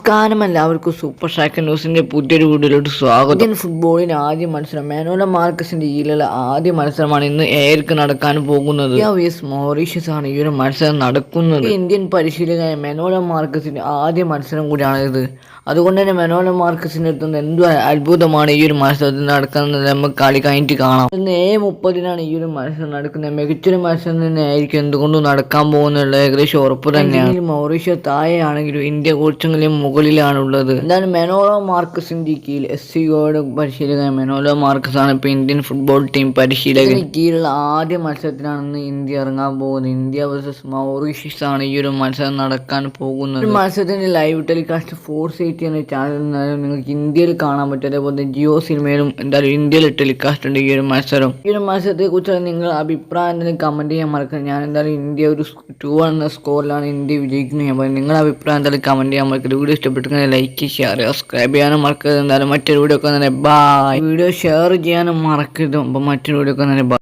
നമസ്കാരം, എല്ലാവർക്കും super striker ന്യൂസിന്റെ പുതിയൊരു വീഡിയോയിലോട്ട് സ്വാഗതം. ഇന്ത്യൻ ഫുട്ബോളിന് ആദ്യ മത്സരം മാനുവൽ മാർക്കസിന്റെ കീഴിലുള്ള ആദ്യ മത്സരമാണ് ഇന്ന് ഏർക്ക് നടക്കാൻ പോകുന്നത്. മൗറീഷ്യസ് ആണ് ഈ ഒരു മത്സരം നടക്കുന്നത്. ഇന്ത്യൻ പരിശീലകനായ മാനുവൽ മാർക്കസിന്റെ ആദ്യ മത്സരം കൂടിയാണ് ഇത്. അതുകൊണ്ട് തന്നെ മാനുവൽ മാർക്കസിന്റെ അടുത്ത് എന്തോ അത്ഭുതമാണ് ഈ ഒരു മത്സരത്തിൽ നടക്കുന്നത്. നമുക്ക് കളി കഴിഞ്ഞിട്ട് കാണാം. ഇന്ന് 30 ഈ ഒരു മത്സരം നടക്കുന്നത്. മികച്ചൊരു മത്സരം തന്നെ ആയിരിക്കും എന്തുകൊണ്ടും നടക്കാൻ പോകുന്നുള്ള ഏകദേശം ഉറപ്പ് തന്നെയാണ്. മൗറീഷ്യസ് താഴെയാണെങ്കിലും ഇന്ത്യ കുറച്ചെങ്കിലും മുകളിലാണുള്ളത്. എന്തായാലും മാനുവൽ മാർക്കസിന്റെ കീഴിൽ SCOയുടെ പരിശീലകൻ മാനുവൽ മാർക്കസ് ആണ് ഇപ്പൊ ഇന്ത്യൻ ഫുട്ബോൾ ടീം പരിശീലകൻ. കീഴിലുള്ള ആദ്യ മത്സരത്തിനാണ് ഇന്ത്യ ഇറങ്ങാൻ പോകുന്നത്. ഇന്ത്യ വേഴ്സസ് മൗറീഷ്യസ് ആണ് ഈ ഒരു മത്സരം നടക്കാൻ പോകുന്നത്. ഈ മത്സരത്തിന്റെ ലൈവ് ടെലികാസ്റ്റ് ഫോർസ് എന്ന ചാനൽ നിങ്ങൾക്ക് ഇന്ത്യയിൽ കാണാൻ പറ്റും. അതേപോലെ ജിയോ സിനിമയിലും എന്തായാലും ഇന്ത്യയിൽ ടെലികാസ്റ്റ് ഉണ്ട് ഈ ഒരു മത്സരം. ഈ ഒരു മത്സരത്തെ കുറിച്ചുള്ള നിങ്ങൾ അഭിപ്രായം എന്തെങ്കിലും കമന്റ് ചെയ്യാൻ മറക്കുക. ഞാൻ എന്തായാലും ഇന്ത്യ ഒരു 2 എന്ന സ്കോറിലാണ് ഇന്ത്യ വിജയിക്കുന്നത്. അപ്പോൾ നിങ്ങളുടെ അഭിപ്രായം എന്തായാലും കമന്റ് ചെയ്യാൻ മറക്കരുത്. വീഡിയോ ഇഷ്ടപ്പെട്ടെങ്കിൽ ലൈക്ക്, ഷെയർ, സബ്സ്ക്രൈബ് ചെയ്യാനും മറക്കരുത്. എന്തായാലും മറ്റൊരു വീഡിയോ ഒക്കെ തന്നെ ബൈ. വീഡിയോ ഷെയർ ചെയ്യാനും മറക്കരുത്. അപ്പോൾ മറ്റൊരു വീഡിയോ ഒക്കെ തന്നെ ബൈ.